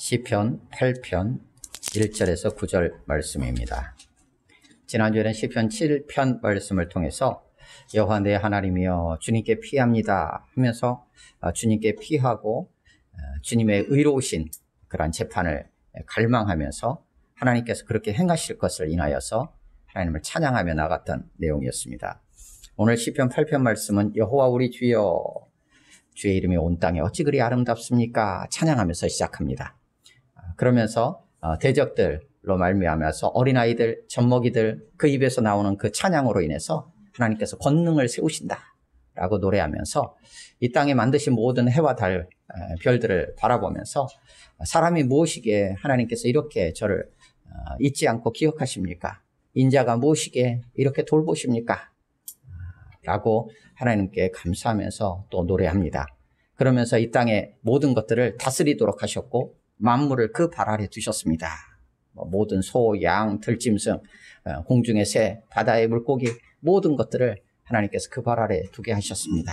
시편 8편 1절에서 9절 말씀입니다. 지난주에는 시편 7편 말씀을 통해서 여호와 내 하나님이여 주님께 피합니다 하면서 주님께 피하고 주님의 의로우신 그러한 재판을 갈망하면서 하나님께서 그렇게 행하실 것을 인하여서 하나님을 찬양하며 나갔던 내용이었습니다. 오늘 시편 8편 말씀은 여호와 우리 주여 주의 이름이 온 땅에 어찌 그리 아름답습니까? 찬양하면서 시작합니다. 그러면서 대적들로 말미암아서 어린아이들, 젖먹이들 그 입에서 나오는 그 찬양으로 인해서 하나님께서 권능을 세우신다라고 노래하면서 이 땅에 만드신 모든 해와 달, 별들을 바라보면서 사람이 무엇이기에 하나님께서 이렇게 저를 잊지 않고 기억하십니까? 인자가 무엇이기에 이렇게 돌보십니까? 라고 하나님께 감사하면서 또 노래합니다. 그러면서 이 땅의 모든 것들을 다스리도록 하셨고 만물을 그 발 아래 두셨습니다. 모든 소, 양, 들짐승, 공중의 새, 바다의 물고기 모든 것들을 하나님께서 그 발 아래 두게 하셨습니다.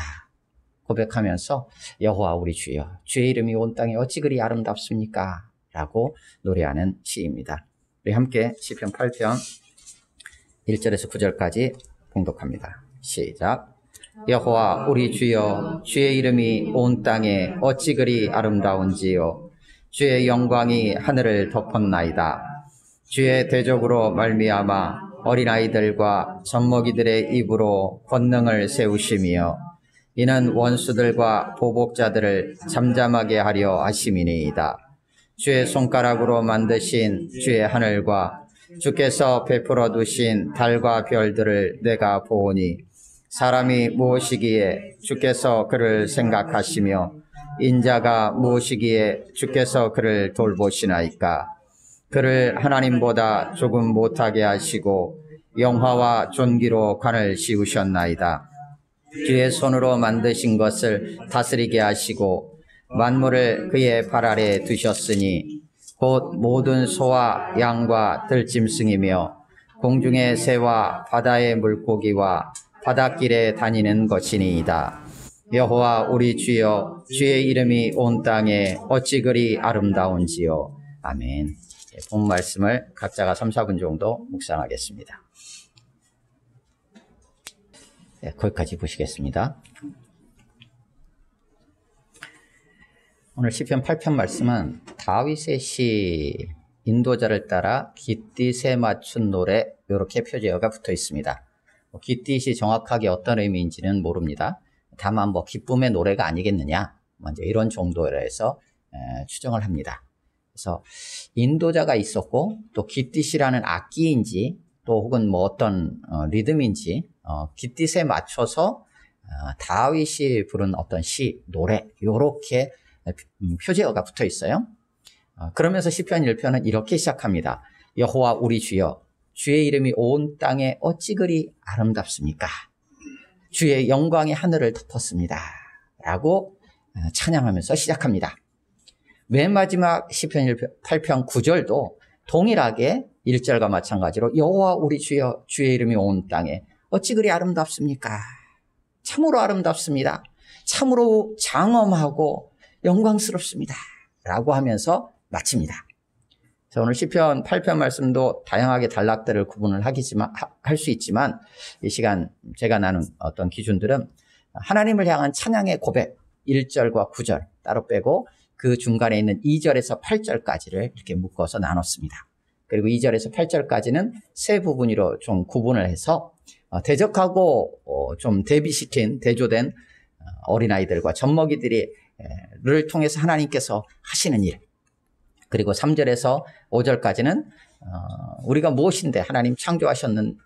고백하면서 여호와 우리 주여 주의 이름이 온 땅에 어찌 그리 아름답습니까? 라고 노래하는 시입니다. 우리 함께 시편 8편 1절에서 9절까지 봉독합니다. 시작. 여호와 우리 주여 주의 이름이 온 땅에 어찌 그리 아름다운지요 주의 영광이 하늘을 덮었나이다. 주의 대적으로 말미암아 어린아이들과 젖먹이들의 입으로 권능을 세우시며 이는 원수들과 보복자들을 잠잠하게 하려 하심이니이다. 주의 손가락으로 만드신 주의 하늘과 주께서 베풀어 두신 달과 별들을 내가 보오니 사람이 무엇이기에 주께서 그를 생각하시며 인자가 무엇이기에 주께서 그를 돌보시나이까. 그를 하나님보다 조금 못하게 하시고 영화와 존귀로 관을 씌우셨나이다. 주의 손으로 만드신 것을 다스리게 하시고 만물을 그의 발 아래 두셨으니 곧 모든 소와 양과 들짐승이며 공중의 새와 바다의 물고기와 바닷길에 다니는 것이니이다. 여호와 우리 주여 주의 이름이 온 땅에 어찌 그리 아름다운지요. 아멘. 본 말씀을 각자가 3, 4분 정도 묵상하겠습니다. 거기까지 보시겠습니다. 오늘 시편 8편 말씀은 다윗의 시 인도자를 따라 깃딧에 맞춘 노래 이렇게 표제어가 붙어 있습니다. 깃딧이 정확하게 어떤 의미인지는 모릅니다. 다만 기쁨의 노래가 아니겠느냐 먼저 이런 정도로 해서 추정을 합니다. 그래서 인도자가 있었고 또 깃딧이라는 악기인지 또 혹은 어떤 리듬인지 깃딧에 맞춰서 다윗이 부른 어떤 시, 노래 이렇게 표제어가 붙어 있어요. 그러면서 시편 1편은 이렇게 시작합니다. 여호와 우리 주여 주의 이름이 온 땅에 어찌 그리 아름답습니까? 주의 영광이 하늘을 덮었습니다. 라고 찬양하면서 시작합니다. 맨 마지막 시편 8편 9절도 동일하게 1절과 마찬가지로 여호와 우리 주여 주의 이름이 온 땅에 어찌 그리 아름답습니까? 참으로 아름답습니다. 참으로 장엄하고 영광스럽습니다. 라고 하면서 마칩니다. 자, 오늘 시편 8편 말씀도 다양하게 단락들을 구분을 할 수 있지만 이 시간 제가 나눈 어떤 기준들은 하나님을 향한 찬양의 고백 1절과 9절 따로 빼고 그 중간에 있는 2절에서 8절까지를 이렇게 묶어서 나눴습니다. 그리고 2절에서 8절까지는 세 부분으로 좀 구분을 해서 대적하고 좀 대조된 어린아이들과 젖먹이들을 통해서 하나님께서 하시는 일, 그리고 3절에서 5절까지는 우리가 무엇인데 하나님 창조하신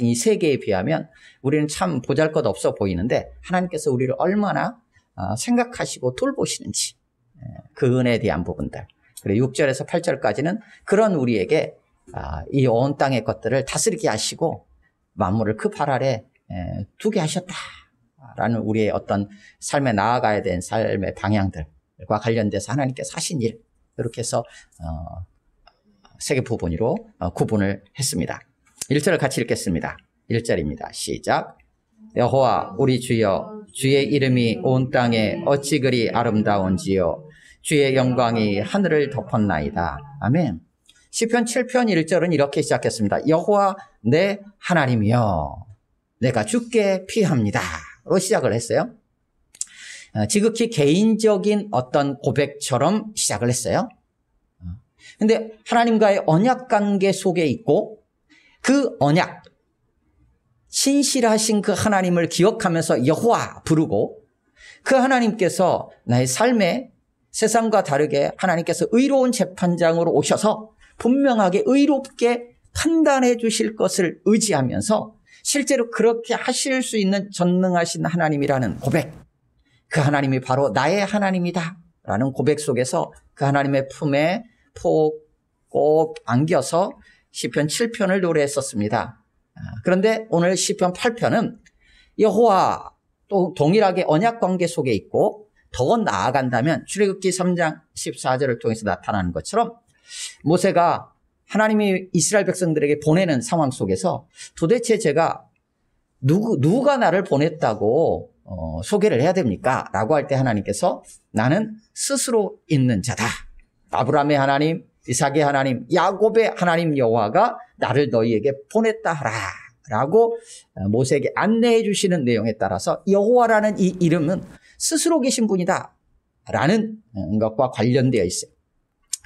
이 세계에 비하면 우리는 참 보잘것없어 보이는데 하나님께서 우리를 얼마나 생각하시고 돌보시는지 그 은혜에 대한 부분들, 그리고 6절에서 8절까지는 그런 우리에게 이 온 땅의 것들을 다스리게 하시고 만물을 그 발 아래 두게 하셨다라는 우리의 어떤 삶에 나아가야 되는 삶의 방향들과 관련돼서 하나님께서 하신 일, 이렇게 해서 세 개 부분으로 구분을 했습니다. 1절을 같이 읽겠습니다. 1절입니다. 시작. 여호와 우리 주여 주의 이름이 온 땅에 어찌 그리 아름다운지요 주의 영광이 하늘을 덮었나이다. 아멘. 시편 7편 1절은 이렇게 시작했습니다. 여호와 내 하나님이여 내가 주께 피합니다 로 시작을 했어요. 지극히 개인적인 어떤 고백처럼 시작을 했어요. 근데 하나님과의 언약 관계 속에 있고 그 언약, 신실하신 그 하나님을 기억하면서 여호와 부르고 그 하나님께서 나의 삶에 세상과 다르게 하나님께서 의로운 재판장으로 오셔서 분명하게 의롭게 판단해 주실 것을 의지하면서 실제로 그렇게 하실 수 있는 전능하신 하나님이라는 고백, 그 하나님이 바로 나의 하나님이다 라는 고백 속에서 그 하나님의 품에 꼭 안겨서 시편 7편을 노래했었습니다. 그런데 오늘 시편 8편은 여호와 또 동일하게 언약 관계 속에 있고 더 나아간다면 출애굽기 3장 14절을 통해서 나타나는 것처럼 모세가 하나님이 이스라엘 백성들에게 보내는 상황 속에서 도대체 제가 누가 나를 보냈다고 소개를 해야 됩니까? 라고 할 때 하나님께서 나는 스스로 있는 자다. 아브라함의 하나님, 이삭의 하나님, 야곱의 하나님 여호와가 나를 너희에게 보냈다 하라 라고 모세에게 안내해 주시는 내용에 따라서 여호와라는 이 이름은 스스로 계신 분이다 라는 것과 관련되어 있어요.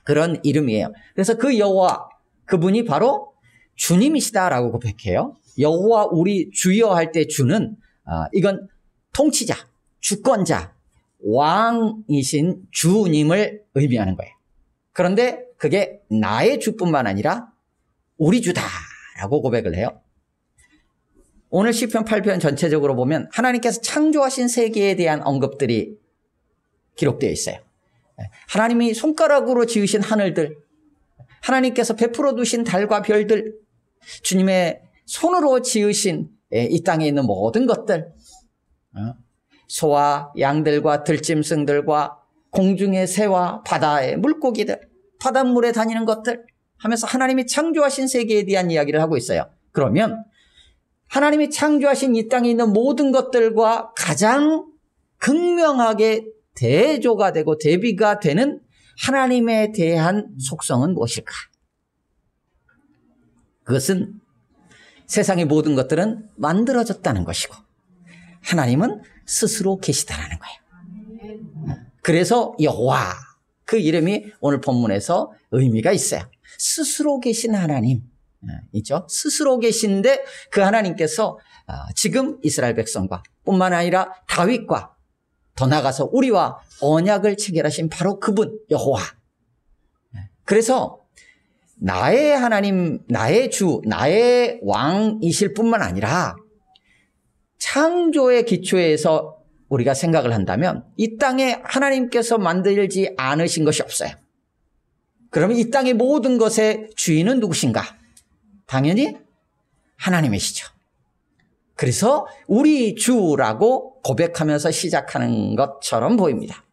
그런 이름이에요. 그래서 그 여호와, 그분이 바로 주님이시다라고 고백해요. 여호와 우리 주여 할 때 주는 이건 통치자, 주권자, 왕이신 주님을 의미하는 거예요. 그런데 그게 나의 주뿐만 아니라 우리 주다라고 고백을 해요. 오늘 시편 8편 전체적으로 보면 하나님께서 창조하신 세계에 대한 언급들이 기록되어 있어요. 하나님이 손가락으로 지으신 하늘들, 하나님께서 베풀어 두신 달과 별들, 주님의 손으로 지으신 이 땅에 있는 모든 것들, 소와 양들과 들짐승들과 공중의 새와 바다의 물고기들, 바닷물에 다니는 것들 하면서 하나님이 창조하신 세계에 대한 이야기를 하고 있어요. 그러면 하나님이 창조하신 이 땅에 있는 모든 것들과 가장 극명하게 대조가 되고 대비가 되는 하나님에 대한 속성은 무엇일까? 그것은 세상의 모든 것들은 만들어졌다는 것이고 하나님은 스스로 계시다라는 거예요. 그래서 여호와, 그 이름이 오늘 본문에서 의미가 있어요. 스스로 계신 하나님 있죠. 스스로 계신데 그 하나님께서 지금 이스라엘 백성과 뿐만 아니라 다윗과 더 나아가서 우리와 언약을 체결하신 바로 그분 여호와. 그래서 나의 하나님, 나의 주, 나의 왕이실 뿐만 아니라 창조의 기초에서 우리가 생각을 한다면 이 땅에 하나님께서 만들지 않으신 것이 없어요. 그러면 이 땅의 모든 것의 주인은 누구신가? 당연히 하나님이시죠. 그래서 우리 주라고 고백하면서 시작하는 것처럼 보입니다.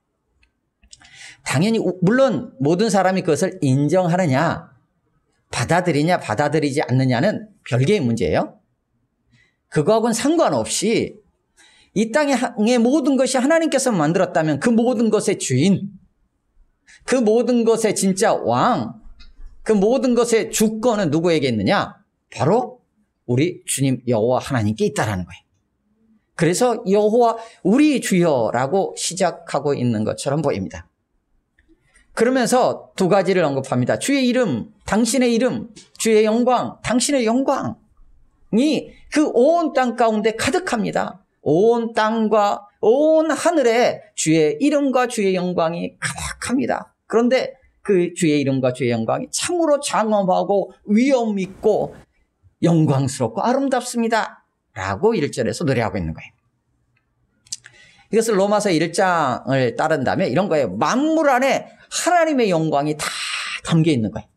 당연히 물론 모든 사람이 그것을 인정하느냐, 받아들이냐, 받아들이지 않느냐는 별개의 문제예요. 그거하고는 상관없이 이 땅의 모든 것이 하나님께서 만들었다면 그 모든 것의 주인, 그 모든 것의 진짜 왕, 그 모든 것의 주권은 누구에게 있느냐? 바로 우리 주님 여호와 하나님께 있다라는 거예요. 그래서 여호와 우리 주여라고 시작하고 있는 것처럼 보입니다. 그러면서 두 가지를 언급합니다. 주의 이름, 당신의 이름, 주의 영광, 당신의 영광이 그 온 땅 가운데 가득합니다. 온 땅과 온 하늘에 주의 이름과 주의 영광이 가득합니다. 그런데 그 주의 이름과 주의 영광이 참으로 장엄하고 위엄 있고 영광스럽고 아름답습니다 라고 1절에서 노래하고 있는 거예요. 이것을 로마서 1장을 따른다면 이런 거예요. 만물 안에 하나님의 영광이 다 담겨 있는 거예요.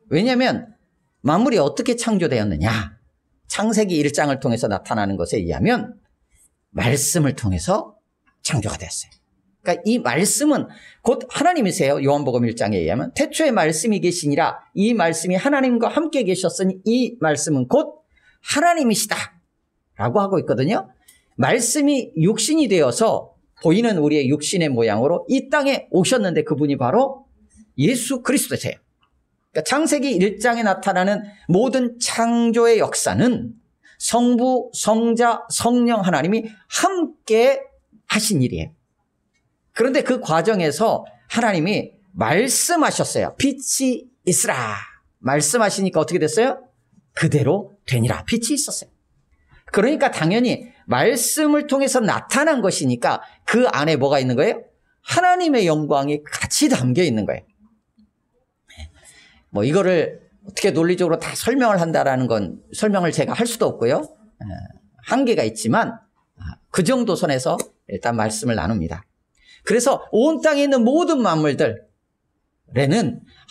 왜냐하면 만물이 어떻게 창조되었느냐? 창세기 1장을 통해서 나타나는 것에 의하면 말씀을 통해서 창조가 되었어요. 그러니까 이 말씀은 곧 하나님이세요. 요한복음 1장에 의하면 태초에 말씀이 계시니라, 이 말씀이 하나님과 함께 계셨으니 이 말씀은 곧 하나님이시다 라고 하고 있거든요. 말씀이 육신이 되어서 보이는 우리의 육신의 모양으로 이 땅에 오셨는데 그분이 바로 예수 그리스도세요. 그러니까 창세기 1장에 나타나는 모든 창조의 역사는 성부, 성자, 성령 하나님이 함께 하신 일이에요. 그런데 그 과정에서 하나님이 말씀하셨어요. 빛이 있으라. 말씀하시니까 어떻게 됐어요? 그대로 되니라. 빛이 있었어요. 그러니까 당연히 말씀을 통해서 나타난 것이니까 그 안에 뭐가 있는 거예요? 하나님의 영광이 같이 담겨 있는 거예요. 뭐 이거를 어떻게 논리적으로 다 설명을 한다라는 건 설명을 제가 할 수도 없고요. 한계가 있지만 그 정도 선에서 일단 말씀을 나눕니다. 그래서 온 땅에 있는 모든 만물들에는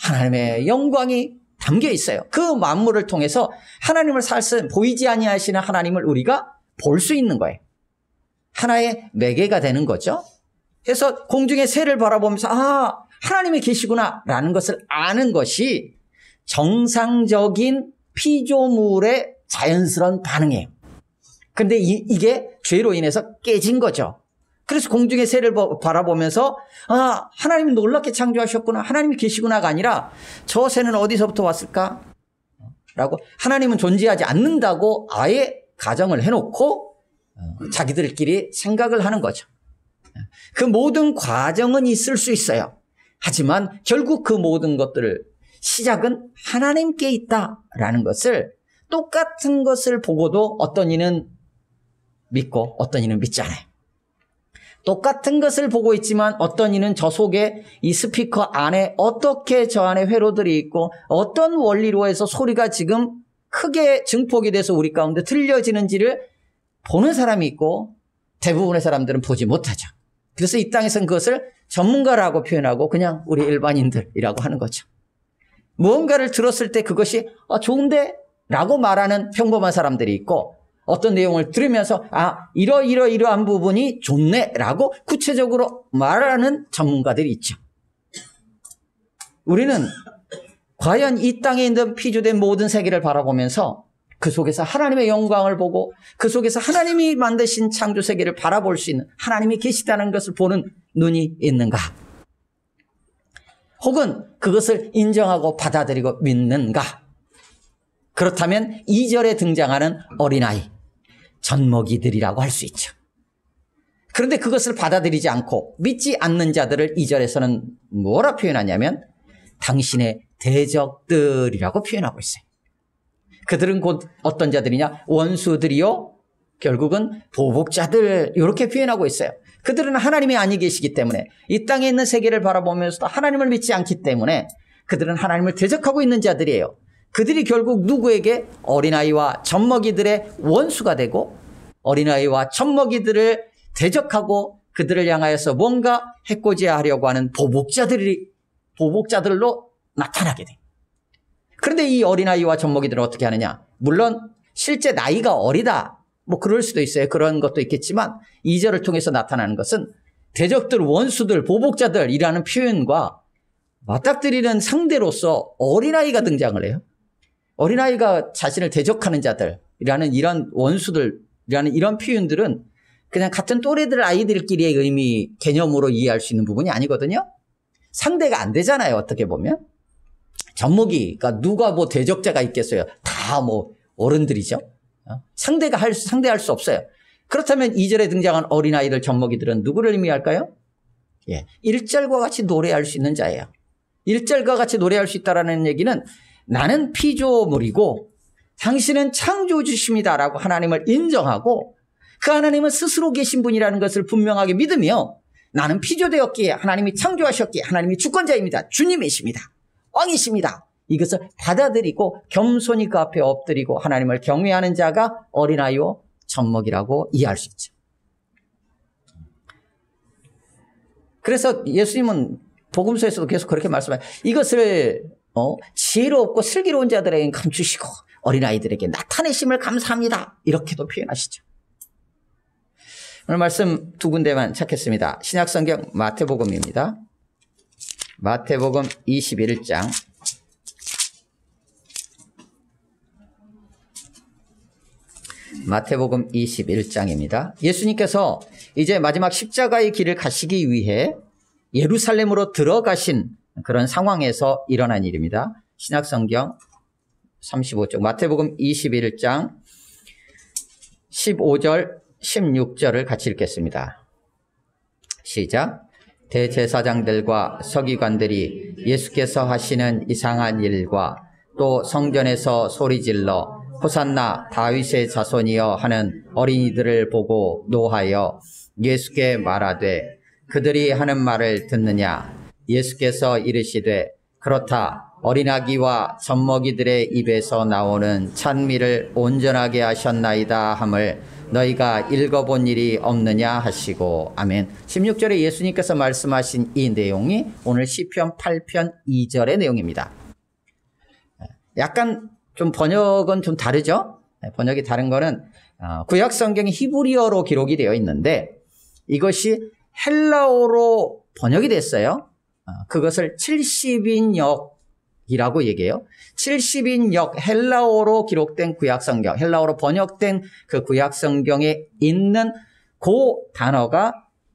하나님의 영광이 담겨 있어요. 그 만물을 통해서 하나님을 보이지 아니하시는 하나님을 우리가 볼 수 있는 거예요. 하나의 매개가 되는 거죠. 그래서 공중의 새를 바라보면서 하나님이 계시구나 라는 것을 아는 것이 정상적인 피조물의 자연스러운 반응이에요. 근데 이게 죄로 인해서 깨진 거죠. 그래서 공중의 새를 바라보면서 하나님이 놀랍게 창조하셨구나, 하나님이 계시구나가 아니라 저 새는 어디서부터 왔을까? 라고 하나님은 존재하지 않는다고 아예 가정을 해놓고 자기들끼리 생각을 하는 거죠. 그 모든 과정은 있을 수 있어요. 하지만 결국 그 모든 것들을 시작은 하나님께 있다라는 것을, 똑같은 것을 보고도 어떤 이는 믿고 어떤 이는 믿지 않아요. 똑같은 것을 보고 있지만 어떤 이는 저 속에 이 스피커 안에 어떻게 저 안에 회로들이 있고 어떤 원리로 해서 소리가 지금 크게 증폭이 돼서 우리 가운데 들려지는지를 보는 사람이 있고, 대부분의 사람들은 보지 못하죠. 그래서 이 땅에서는 그것을 전문가라고 표현하고 그냥 우리 일반인들이라고 하는 거죠. 무언가를 들었을 때 그것이 좋은데? 라고 말하는 평범한 사람들이 있고, 어떤 내용을 들으면서 이러한 부분이 좋네 라고 구체적으로 말하는 전문가들이 있죠. 우리는 과연 이 땅에 있는 피조된 모든 세계를 바라보면서 그 속에서 하나님의 영광을 보고 그 속에서 하나님이 만드신 창조 세계를 바라볼 수 있는, 하나님이 계시다는 것을 보는 눈이 있는가? 혹은 그것을 인정하고 받아들이고 믿는가? 그렇다면 2절에 등장하는 어린아이, 젖먹이들이라고 할 수 있죠. 그런데 그것을 받아들이지 않고 믿지 않는 자들을 2절에서는 뭐라 표현하냐면 당신의 대적들이라고 표현하고 있어요. 그들은 곧 어떤 자들이냐? 원수들이요, 결국은 보복자들, 이렇게 표현하고 있어요. 그들은 하나님이 아니 계시기 때문에, 이 땅에 있는 세계를 바라보면서도 하나님을 믿지 않기 때문에 그들은 하나님을 대적하고 있는 자들이에요. 그들이 결국 누구에게? 어린아이와 젖먹이들의 원수가 되고, 어린아이와 젖먹이들을 대적하고 그들을 향하여서 뭔가 해코지하려고 하는 보복자들로 나타나게 돼요. 그런데 이 어린아이와 젖먹이들은 어떻게 하느냐? 물론 실제 나이가 어리다, 뭐 그럴 수도 있어요. 그런 것도 있겠지만 2절을 통해서 나타나는 것은 대적들, 원수들, 보복자들이라는 표현과 맞닥뜨리는 상대로서 어린아이가 등장을 해요. 어린아이가 자신을 대적하는 자들이라는 이런 원수들이라는 이런 표현들은 그냥 같은 또래들 아이들끼리의 의미, 개념으로 이해할 수 있는 부분이 아니거든요. 상대가 안 되잖아요, 어떻게 보면. 젖먹이가 누가 뭐 대적자가 있겠어요. 다 뭐 어른들이죠. 상대할 수 없어요. 그렇다면 2절에 등장한 어린아이들, 젖먹이들은 누구를 의미할까요? 1절과 같이 노래할 수 있는 자예요. 1절과 같이 노래할 수 있다는 얘기는 나는 피조물이고 당신은 창조주십니다라고 하나님을 인정하고 그 하나님은 스스로 계신 분이라는 것을 분명하게 믿으며, 나는 피조되었기에 하나님이 창조하셨기에 하나님이 주권자입니다. 주님이십니다. 왕이십니다. 이것을 받아들이고 겸손히 그 앞에 엎드리고 하나님을 경외하는 자가 어린아이와 젖먹이라고 이해할 수 있죠. 그래서 예수님은 복음서에서도 계속 그렇게 말씀해요. 이것을 지혜롭고 슬기로운 자들에게 감추시고 어린아이들에게 나타내심을 감사합니다. 이렇게도 표현하시죠. 오늘 말씀 두 군데만 찾겠습니다. 신약성경 마태복음입니다. 마태복음 21장. 마태복음 21장입니다. 예수님께서 이제 마지막 십자가의 길을 가시기 위해 예루살렘으로 들어가신 그런 상황에서 일어난 일입니다. 신약성경 35쪽, 마태복음 21장 15절, 16절을 같이 읽겠습니다. 시작. 대제사장들과 서기관들이 예수께서 하시는 이상한 일과 또 성전에서 소리질러 호산나 다윗의 자손이여 하는 어린이들을 보고 노하여 예수께 말하되 그들이 하는 말을 듣느냐. 예수께서 이르시되 그렇다. 어린아기와 젖먹이들의 입에서 나오는 찬미를 온전하게 하셨나이다 함을 너희가 읽어본 일이 없느냐 하시고. 아멘. 16절에 예수님께서 말씀하신 이 내용이 오늘 시편 8편 2절의 내용입니다. 약간 좀 번역은 좀 다르죠? 번역이 다른 거는 구약 성경이 히브리어로 기록이 되어 있는데 이것이 헬라어로 번역이 됐어요. 그것을 70인역이라고 얘기해요. 70인역 헬라어로 기록된 구약 성경, 헬라어로 번역된 그 구약 성경에 있는 그 단어가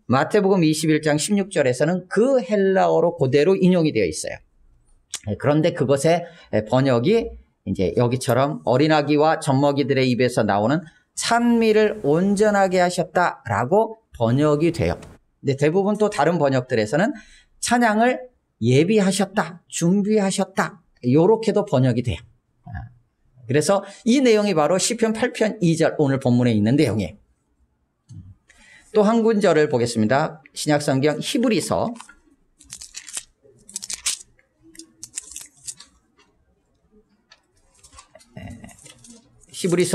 마태복음 21장 16절에서는 그 헬라어로 그대로 인용이 되어 있어요. 그런데 그것의 번역이 이제 여기처럼 어린아기와 젖먹이들의 입에서 나오는 찬미를 온전하게 하셨다라고 번역이 돼요. 근데 대부분 또 다른 번역들에서는 찬양을 예비하셨다, 준비하셨다, 요렇게도 번역이 돼요. 그래서 이 내용이 바로 시편 8편 2절 오늘 본문에 있는 내용이에요. 또 한 구절을 보겠습니다. 신약성경 히브리서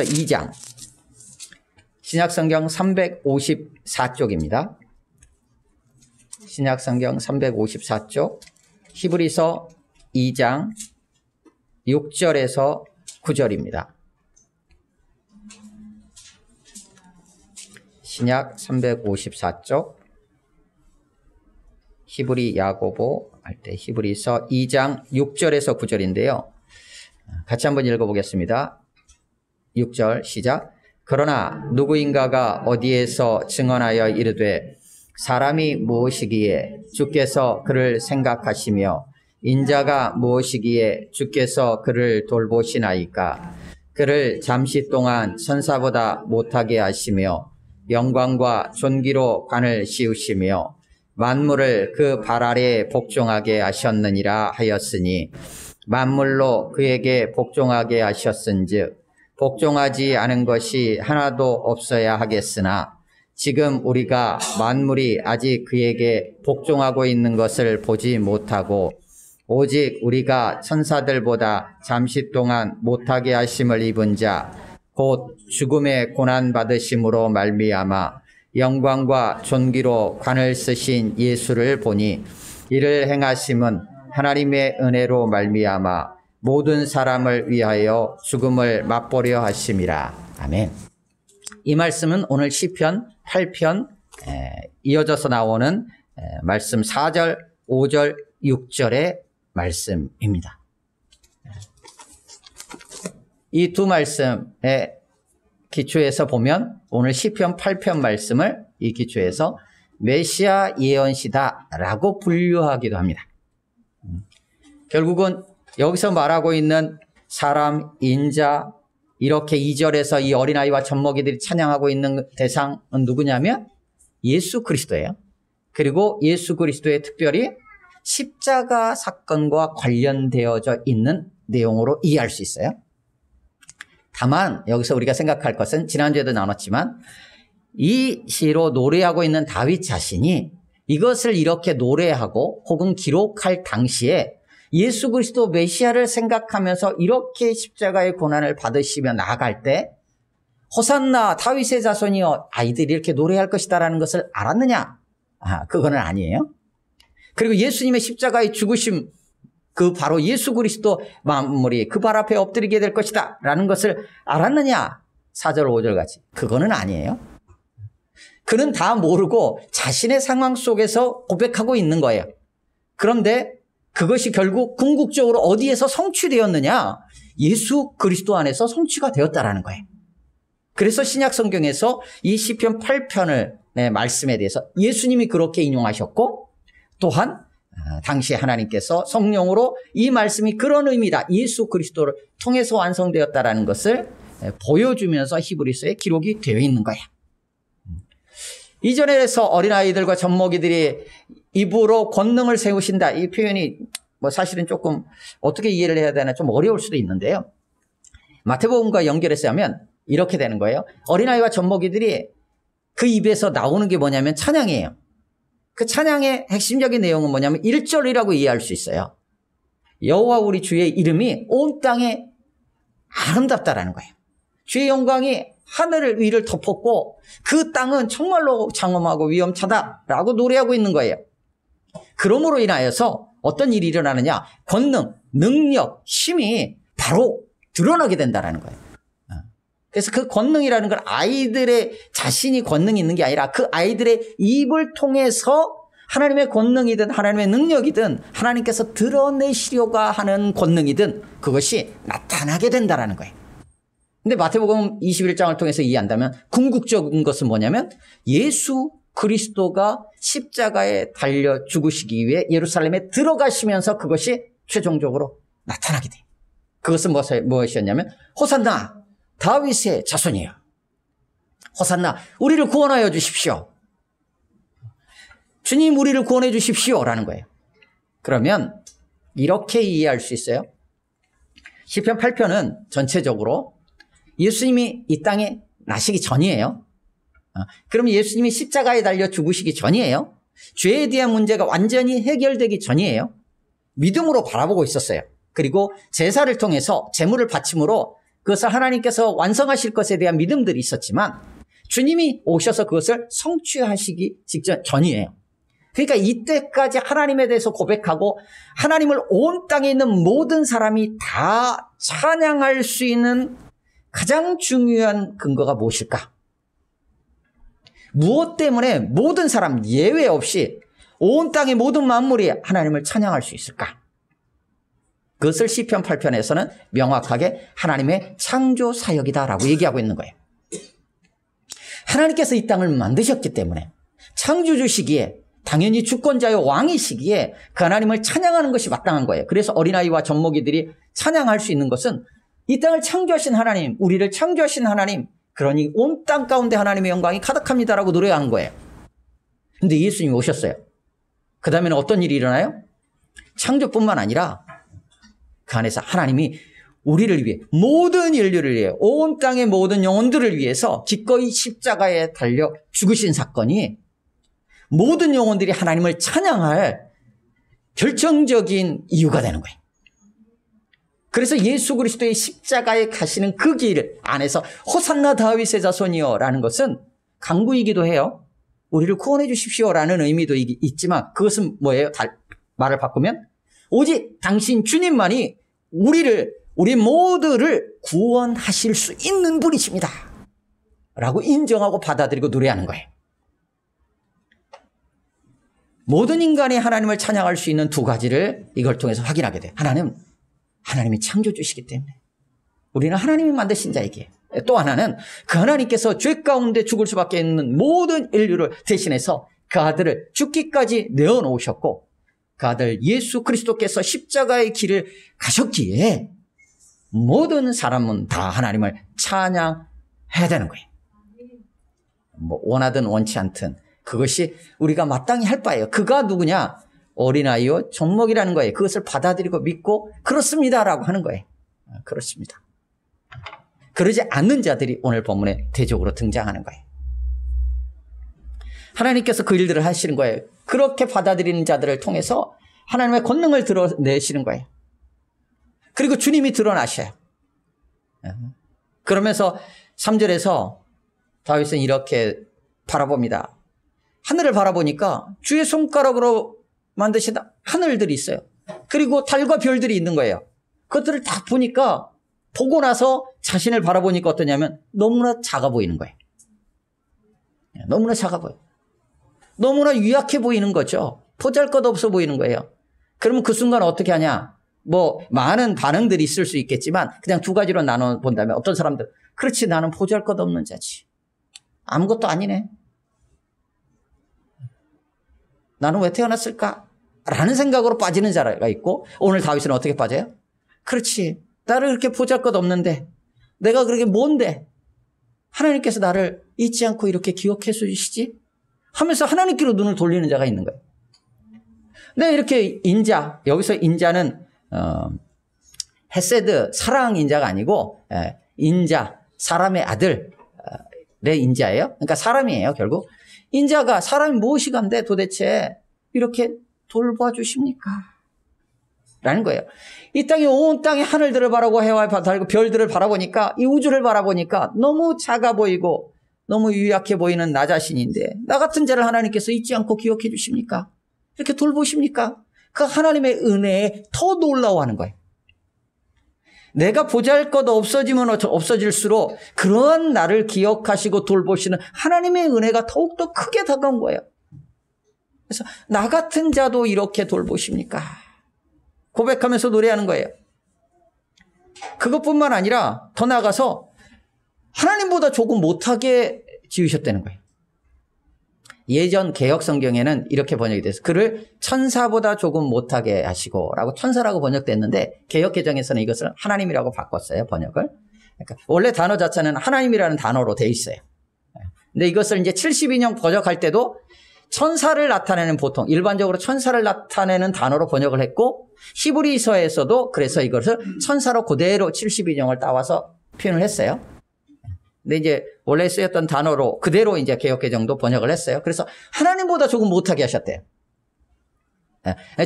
2장 신약성경 354쪽입니다. 신약성경 354쪽 히브리서 2장 6절에서 9절입니다. 신약 354쪽 히브리 야고보 할 때 히브리서 2장 6절에서 9절인데요. 같이 한번 읽어보겠습니다. 6절 시작. 그러나 누구인가가 어디에서 증언하여 이르되 사람이 무엇이기에 주께서 그를 생각하시며 인자가 무엇이기에 주께서 그를 돌보시나이까. 그를 잠시 동안 천사보다 못하게 하시며 영광과 존귀로 관을 씌우시며 만물을 그 발 아래에 복종하게 하셨느니라 하였으니 만물로 그에게 복종하게 하셨은즉 복종하지 않은 것이 하나도 없어야 하겠으나 지금 우리가 만물이 아직 그에게 복종하고 있는 것을 보지 못하고 오직 우리가 천사들보다 잠시 동안 못하게 하심을 입은 자 곧 죽음의 고난 받으심으로 말미암아 영광과 존귀로 관을 쓰신 예수를 보니 이를 행하심은 하나님의 은혜로 말미암아 모든 사람을 위하여 죽음을 맛보려 하심이라. 아멘. 이 말씀은 오늘 시편 8편 이어져서 나오는 말씀 4절, 5절, 6절의 말씀입니다. 이 두 말씀의 기초에서 보면 오늘 시편 8편 말씀을 이 기초에서 메시아 예언시다라고 분류하기도 합니다. 결국은 여기서 말하고 있는 사람, 인자, 이렇게 2절에서 이 어린아이와 젖먹이들이 찬양하고 있는 대상은 누구냐면 예수 그리스도예요. 그리고 예수 그리스도의 특별히 십자가 사건과 관련되어져 있는 내용으로 이해할 수 있어요. 다만 여기서 우리가 생각할 것은 지난주에도 나눴지만 이 시로 노래하고 있는 다윗 자신이 이것을 이렇게 노래하고 혹은 기록할 당시에 예수 그리스도 메시아를 생각하면서 이렇게 십자가의 고난을 받으시며 나아갈 때 호산나 다윗의 자손이여 아이들이 이렇게 노래할 것이다라는 것을 알았느냐? 그거는 아니에요. 그리고 예수님의 십자가의 죽으심 그 바로 예수 그리스도 만물이 그 발 앞에 엎드리게 될 것이다 라는 것을 알았느냐? 4절 5절 같이 그거는 아니에요. 그는 다 모르고 자신의 상황 속에서 고백하고 있는 거예요. 그런데 그것이 결국 궁극적으로 어디에서 성취되었느냐? 예수 그리스도 안에서 성취가 되었다라는 거예요. 그래서 신약 성경에서 이 시편 8편을 말씀에 대해서 예수님이 그렇게 인용하셨고, 또한 당시 하나님께서 성령으로 이 말씀이 그런 의미다, 예수 그리스도를 통해서 완성되었다라는 것을 보여주면서 히브리서에 기록이 되어 있는 거야. 이전에서 어린아이들과 젖먹이들이 입으로 권능을 세우신다, 이 표현이 사실은 조금 어떻게 이해를 해야 되나 좀 어려울 수도 있는데요. 마태복음과 연결해서 하면 이렇게 되는 거예요. 어린아이와 젖먹이들이 그 입에서 나오는 게 뭐냐면 찬양이에요. 그 찬양의 핵심적인 내용은 뭐냐면 1절이라고 이해할 수 있어요. 여호와 우리 주의 이름이 온 땅에 아름답다라는 거예요. 주의 영광이 하늘을 위를 덮었고 그 땅은 정말로 장엄하고 위험차다라고 노래하고 있는 거예요. 그러므로 인하여서 어떤 일이 일어나느냐, 권능, 능력, 힘이 바로 드러나게 된다는 거예요. 그래서 그 권능이라는 걸 아이들의 자신이 권능이 있는 게 아니라 그 아이들의 입을 통해서 하나님의 권능이든 하나님의 능력이든 하나님께서 드러내시려고 하는 권능이든 그것이 나타나게 된다는 거예요. 근데 마태복음 21장을 통해서 이해한다면 궁극적인 것은 뭐냐면 예수 그리스도가 십자가에 달려 죽으시기 위해 예루살렘에 들어가시면서 그것이 최종적으로 나타나게 돼요. 그것은 무엇이었냐면 호산나 다윗의 자손이에요. 호산나 우리를 구원하여 주십시오. 주님 우리를 구원해 주십시오라는 거예요. 그러면 이렇게 이해할 수 있어요. 시편 8편은 전체적으로 예수님이 이 땅에 나시기 전이에요. 그럼 예수님이 십자가에 달려 죽으시기 전이에요. 죄에 대한 문제가 완전히 해결되기 전이에요. 믿음으로 바라보고 있었어요. 그리고 제사를 통해서 제물을 바침으로 그것을 하나님께서 완성하실 것에 대한 믿음들이 있었지만 주님이 오셔서 그것을 성취하시기 직전 전이에요. 그러니까 이때까지 하나님에 대해서 고백하고 하나님을 온 땅에 있는 모든 사람이 다 찬양할 수 있는 가장 중요한 근거가 무엇일까? 무엇 때문에 모든 사람 예외 없이 온 땅의 모든 만물이 하나님을 찬양할 수 있을까? 그것을 시편 8편에서는 명확하게 하나님의 창조 사역이다라고 얘기하고 있는 거예요. 하나님께서 이 땅을 만드셨기 때문에 창조주시기에 당연히 주권자요 왕이시기에 그 하나님을 찬양하는 것이 마땅한 거예요. 그래서 어린아이와 젖먹이들이 찬양할 수 있는 것은 이 땅을 창조하신 하나님, 우리를 창조하신 하나님, 그러니 온 땅 가운데 하나님의 영광이 가득합니다라고 노래하는 거예요. 근데 예수님이 오셨어요. 그 다음에는 어떤 일이 일어나요? 창조뿐만 아니라 그 안에서 하나님이 우리를 위해, 모든 인류를 위해, 온 땅의 모든 영혼들을 위해서 기꺼이 십자가에 달려 죽으신 사건이 모든 영혼들이 하나님을 찬양할 결정적인 이유가 되는 거예요. 그래서 예수 그리스도의 십자가에 가시는 그 길 안에서 호산나 다윗의 자손이여 라는 것은 강구이기도 해요. 우리를 구원해 주십시오라는 의미도 있지만 그것은 뭐예요? 말을 바꾸면 오직 당신 주님만이 우리 모두를 구원하실 수 있는 분이십니다 라고 인정하고 받아들이고 노래하는 거예요. 모든 인간이 하나님을 찬양할 수 있는 두 가지를 이걸 통해서 확인하게 돼요. 하나님이 창조주시기 때문에 우리는 하나님이 만드신 자이기에, 또 하나는 그 하나님께서 죄 가운데 죽을 수밖에 있는 모든 인류를 대신해서 그 아들을 죽기까지 내어놓으셨고 그 아들 예수 그리스도께서 십자가의 길을 가셨기에 모든 사람은 다 하나님을 찬양해야 되는 거예요. 원하든 원치 않든 그것이 우리가 마땅히 할 바예요. 그가 누구냐? 어린아이요 젖먹이라는 거예요. 그것을 받아들이고 믿고 그렇습니다라고 하는 거예요. 그렇습니다. 그러지 않는 자들이 오늘 본문에 대적으로 등장하는 거예요. 하나님께서 그 일들을 하시는 거예요. 그렇게 받아들이는 자들을 통해서 하나님의 권능을 드러내시는 거예요. 그리고 주님이 드러나셔요. 그러면서 3절에서 다윗은 이렇게 바라봅니다. 하늘을 바라보니까 주의 손가락으로 만드신 하늘들이 있어요. 그리고 달과 별들이 있는 거예요. 그것들을 다 보니까, 보고 나서 자신을 바라보니까 어떠냐면 너무나 작아 보이는 거예요. 너무나 작아 보여요. 너무나 유약해 보이는 거죠. 보잘것없어 보이는 거예요. 그러면 그 순간 어떻게 하냐? 많은 반응들이 있을 수 있겠지만 그냥 두 가지로 나눠 본다면 어떤 사람들, 그렇지 나는 보잘것없는 자지. 아무것도 아니네. 나는 왜 태어났을까? 라는 생각으로 빠지는 자가 있고, 오늘 다윗은 어떻게 빠져요? 그렇지. 나를 그렇게 보잘것없는데, 내가 그렇게 뭔데 하나님께서 나를 잊지 않고 이렇게 기억해 주시지? 하면서 하나님께로 눈을 돌리는 자가 있는 거예요. 네, 이렇게 인자, 여기서 인자는 헤세드, 사랑 인자가 아니고 인자, 사람의 아들의 인자예요. 그러니까 사람이에요, 결국. 인자가 사람이 무엇이간데 도대체 이렇게 돌봐주십니까? 라는 거예요. 이 땅에 온 땅에 하늘들을 바라고 해와 달고 별들을 바라보니까, 이 우주를 바라보니까 너무 작아 보이고 너무 유약해 보이는 나 자신인데, 나 같은 자를 하나님께서 잊지 않고 기억해 주십니까? 이렇게 돌보십니까? 그 하나님의 은혜에 더 놀라워하는 거예요. 내가 보잘것 없어지면 없어질수록 그런 나를 기억하시고 돌보시는 하나님의 은혜가 더욱더 크게 다가온 거예요. 그래서 나 같은 자도 이렇게 돌보십니까? 고백하면서 노래하는 거예요. 그것뿐만 아니라 더 나아가서 하나님보다 조금 못하게 지으셨다는 거예요. 예전 개역 성경에는 이렇게 번역이 돼서 그를 천사보다 조금 못하게 하시고 라고 천사라고 번역됐는데, 개역 개정에서는 이것을 하나님이라고 바꿨어요, 번역을. 그러니까 원래 단어 자체는 하나님이라는 단어로 돼 있어요. 근데 이것을 이제 72년 번역할 때도 천사를 나타내는, 보통 일반적으로 천사를 나타내는 단어로 번역을 했고, 히브리서에서도 그래서 이것을 천사로 그대로 72년을 따와서 표현을 했어요. 근데 이제 원래 쓰였던 단어로 그대로 이제 개역개정도 번역을 했어요. 그래서 하나님보다 조금 못하게 하셨대요.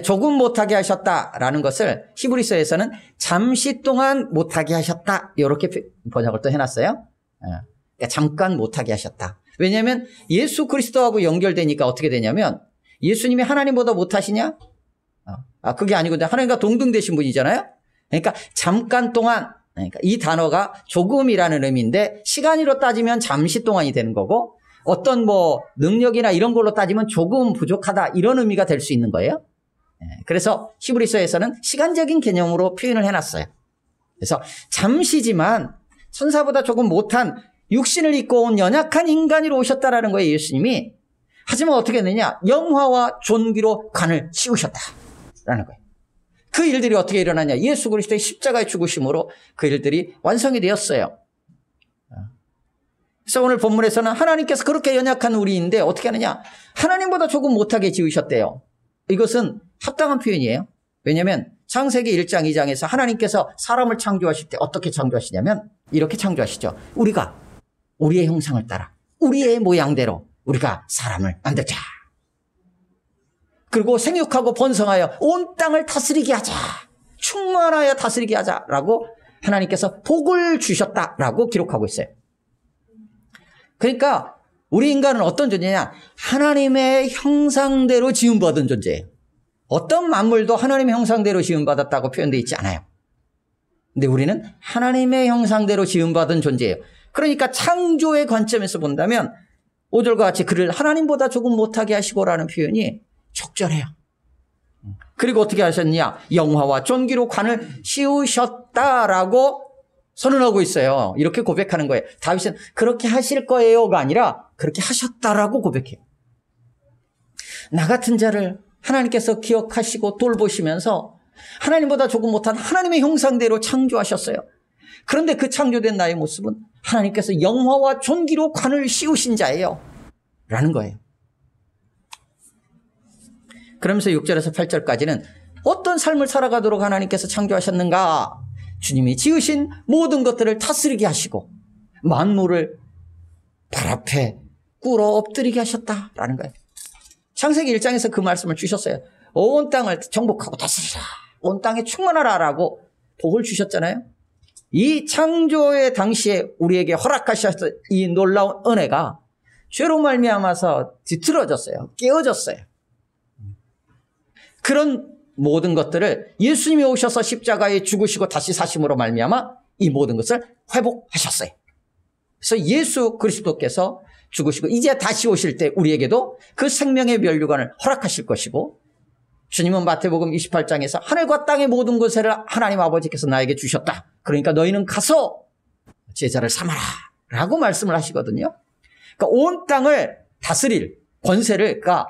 조금 못하게 하셨다라는 것을 히브리서에서는 잠시 동안 못하게 하셨다, 이렇게 번역을 또 해놨어요. 그러니까 잠깐 못하게 하셨다. 왜냐하면 예수 그리스도하고 연결되니까 어떻게 되냐면, 예수님이 하나님보다 못하시냐? 그게 아니고 하나님과 동등되신 분이잖아요. 그러니까 잠깐 동안, 그러니까 이 단어가 조금이라는 의미인데, 시간으로 따지면 잠시 동안이 되는 거고, 어떤 능력이나 이런 걸로 따지면 조금 부족하다, 이런 의미가 될 수 있는 거예요. 그래서 히브리서에서는 시간적인 개념으로 표현을 해놨어요. 그래서 잠시지만 천사보다 조금 못한 육신을 입고 온 연약한 인간으로 오셨다라는 거예요, 예수님이. 하지만 어떻게 했느냐? 영화와 존귀로 관을 씌우셨다라는 거예요. 그 일들이 어떻게 일어나냐? 예수 그리스도의 십자가의 죽으심으로 그 일들이 완성이 되었어요. 그래서 오늘 본문에서는 하나님께서 그렇게 연약한 우리인데 어떻게 하느냐? 하나님보다 조금 못하게 지으셨대요. 이것은 합당한 표현이에요. 왜냐하면 창세기 1장 2장에서 하나님께서 사람을 창조하실 때 어떻게 창조하시냐면 이렇게 창조하시죠. 우리가 우리의 형상을 따라 우리의 모양대로 우리가 사람을 만들자. 그리고 생육하고 번성하여 온 땅을 다스리게 하자. 충만하여 다스리게 하자라고 하나님께서 복을 주셨다라고 기록하고 있어요. 그러니까 우리 인간은 어떤 존재냐? 하나님의 형상대로 지음받은 존재예요. 어떤 만물도 하나님의 형상대로 지음받았다고 표현되어 있지 않아요. 근데 우리는 하나님의 형상대로 지음받은 존재예요. 그러니까 창조의 관점에서 본다면 5절과 같이 그를 하나님보다 조금 못하게 하시고라는 표현이 적절해요. 그리고 어떻게 하셨냐? 영화와 존귀로 관을 씌우셨다라고 선언하고 있어요. 이렇게 고백하는 거예요. 다윗은 그렇게 하실 거예요가 아니라 그렇게 하셨다라고 고백해요. 나 같은 자를 하나님께서 기억하시고 돌보시면서 하나님보다 조금 못한 하나님의 형상대로 창조하셨어요. 그런데 그 창조된 나의 모습은 하나님께서 영화와 존귀로 관을 씌우신 자예요. 라는 거예요. 그러면서 6절에서 8절까지는 어떤 삶을 살아가도록 하나님께서 창조하셨는가? 주님이 지으신 모든 것들을 다스리게 하시고 만물을 발 앞에 꿇어 엎드리게 하셨다라는 거예요. 창세기 1장에서 그 말씀을 주셨어요. 온 땅을 정복하고 다스리라. 온 땅에 충만하라라고 복을 주셨잖아요. 이 창조의 당시에 우리에게 허락하셨던 이 놀라운 은혜가 죄로 말미암아서 뒤틀어졌어요. 깨어졌어요. 그런 모든 것들을 예수님이 오셔서 십자가에 죽으시고 다시 사심으로 말미암아 이 모든 것을 회복하셨어요. 그래서 예수 그리스도께서 죽으시고 이제 다시 오실 때 우리에게도 그 생명의 면류관을 허락하실 것이고, 주님은 마태복음 28장에서 하늘과 땅의 모든 것을 하나님 아버지께서 나에게 주셨다. 그러니까 너희는 가서 제자를 삼아라 라고 말씀을 하시거든요. 그러니까 온 땅을 다스릴 권세를, 그러니까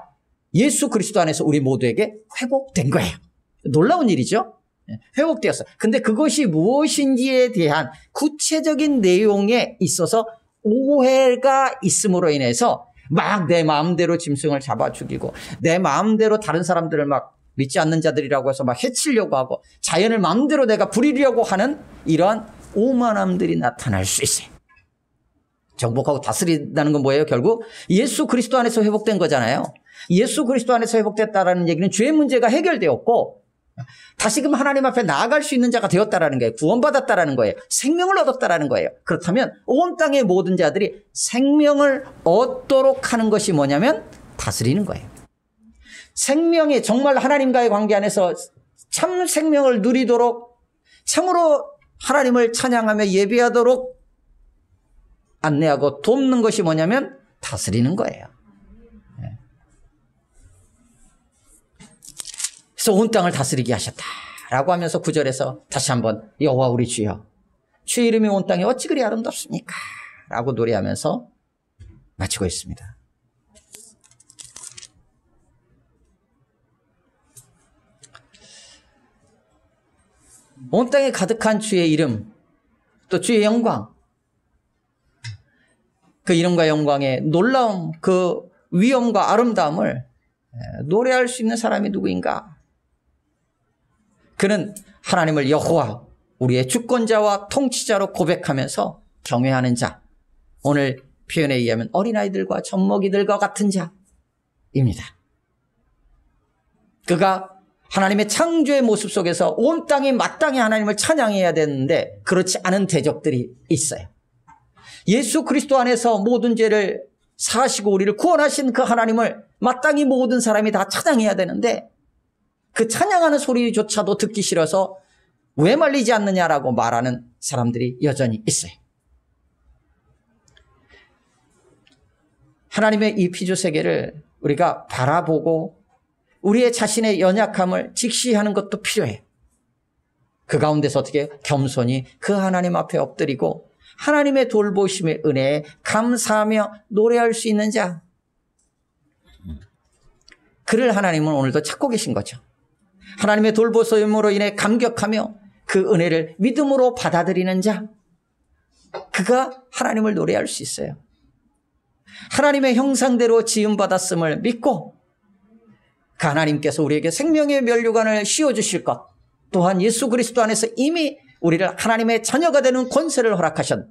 예수 그리스도 안에서 우리 모두에게 회복된 거예요. 놀라운 일이죠. 회복되었어요. 근데 그것이 무엇인지에 대한 구체적인 내용에 있어서 오해가 있음으로 인해서 막 내 마음대로 짐승을 잡아 죽이고 내 마음대로 다른 사람들을 막 믿지 않는 자들이라고 해서 막 해치려고 하고 자연을 마음대로 내가 부리려고 하는 이러한 오만함들이 나타날 수 있어요. 정복하고 다스린다는 건 뭐예요? 결국 예수 그리스도 안에서 회복된 거잖아요. 예수 그리스도 안에서 회복됐다라는 얘기는 죄의 문제가 해결되었고 다시금 하나님 앞에 나아갈 수 있는 자가 되었다라는 거예요. 구원받았다라는 거예요. 생명을 얻었다라는 거예요. 그렇다면 온 땅의 모든 자들이 생명을 얻도록 하는 것이 뭐냐면 다스리는 거예요. 생명이 정말 하나님과의 관계 안에서 참 생명을 누리도록 참으로 하나님을 찬양하며 예배하도록 안내하고 돕는 것이 뭐냐면 다스리는 거예요. 그래서 온 땅을 다스리게 하셨다라고 하면서 9절에서 다시 한번 여호와 우리 주여 주의 이름이 온 땅에 어찌 그리 아름답습니까? 라고 노래하면서 마치고 있습니다. 온 땅에 가득한 주의 이름 또 주의 영광 그 이름과 영광의 놀라움 그 위엄과 아름다움을 노래할 수 있는 사람이 누구인가? 그는 하나님을 여호와 우리의 주권자와 통치자로 고백하면서 경외하는 자 오늘 표현에 의하면 어린아이들과 젖먹이들과 같은 자입니다. 그가 하나님의 창조의 모습 속에서 온 땅이 마땅히 하나님을 찬양해야 되는데 그렇지 않은 대적들이 있어요. 예수 그리스도 안에서 모든 죄를 사하시고 우리를 구원하신 그 하나님을 마땅히 모든 사람이 다 찬양해야 되는데 그 찬양하는 소리조차도 듣기 싫어서 왜 말리지 않느냐라고 말하는 사람들이 여전히 있어요. 하나님의 이 피조 세계를 우리가 바라보고 우리의 자신의 연약함을 직시하는 것도 필요해요. 그 가운데서 어떻게 겸손히 그 하나님 앞에 엎드리고 하나님의 돌보심의 은혜에 감사하며 노래할 수 있는 자 그를 하나님은 오늘도 찾고 계신 거죠. 하나님의 돌보심으로 인해 감격하며 그 은혜를 믿음으로 받아들이는 자 그가 하나님을 노래할 수 있어요. 하나님의 형상대로 지음받았음을 믿고 그 하나님께서 우리에게 생명의 면류관을 씌워주실 것 또한 예수 그리스도 안에서 이미 우리를 하나님의 자녀가 되는 권세를 허락하신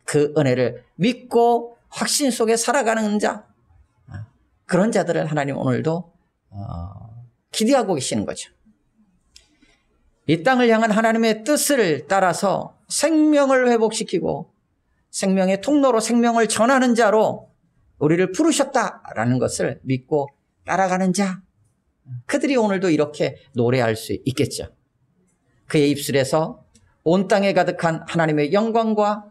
그 은혜를 믿고 확신 속에 살아가는 자 그런 자들을 하나님 오늘도 기대하고 계시는 거죠. 이 땅을 향한 하나님의 뜻을 따라서 생명을 회복시키고 생명의 통로로 생명을 전하는 자로 우리를 부르셨다라는 것을 믿고 따라가는 자 그들이 오늘도 이렇게 노래할 수 있겠죠. 그의 입술에서 온 땅에 가득한 하나님의 영광과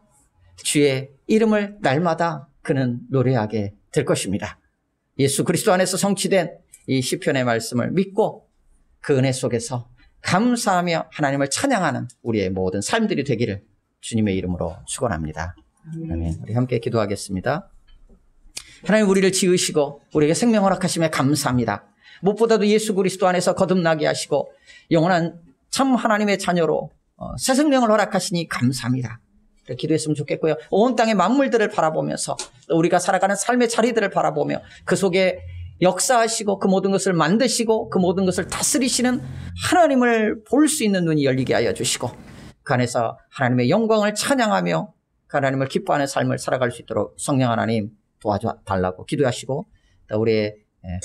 주의 이름을 날마다 그는 노래하게 될 것입니다. 예수 그리스도 안에서 성취된 이 시편의 말씀을 믿고 그 은혜 속에서 감사하며 하나님을 찬양하는 우리의 모든 삶들이 되기를 주님의 이름으로 축원합니다. 아멘. 우리 함께 기도하겠습니다. 하나님 우리를 지으시고 우리에게 생명 허락하심에 감사합니다. 무엇보다도 예수 그리스도 안에서 거듭나게 하시고 영원한 참 하나님의 자녀로 새 생명을 허락하시니 감사합니다. 기도했으면 좋겠고요. 온 땅의 만물들을 바라보면서 우리가 살아가는 삶의 자리들을 바라보며 그 속에 역사하시고 그 모든 것을 만드시고 그 모든 것을 다스리시는 하나님을 볼 수 있는 눈이 열리게 하여 주시고 그 안에서 하나님의 영광을 찬양하며 그 하나님을 기뻐하는 삶을 살아갈 수 있도록 성령 하나님 도와달라고 기도하시고 우리의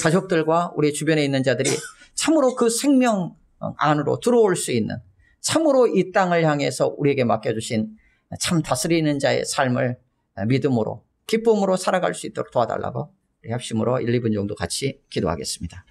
가족들과 우리 주변에 있는 자들이 참으로 그 생명 안으로 들어올 수 있는 참으로 이 땅을 향해서 우리에게 맡겨주신 참 다스리는 자의 삶을 믿음으로 기쁨으로 살아갈 수 있도록 도와달라고 우리 합심으로 1, 2분 정도 같이 기도하겠습니다.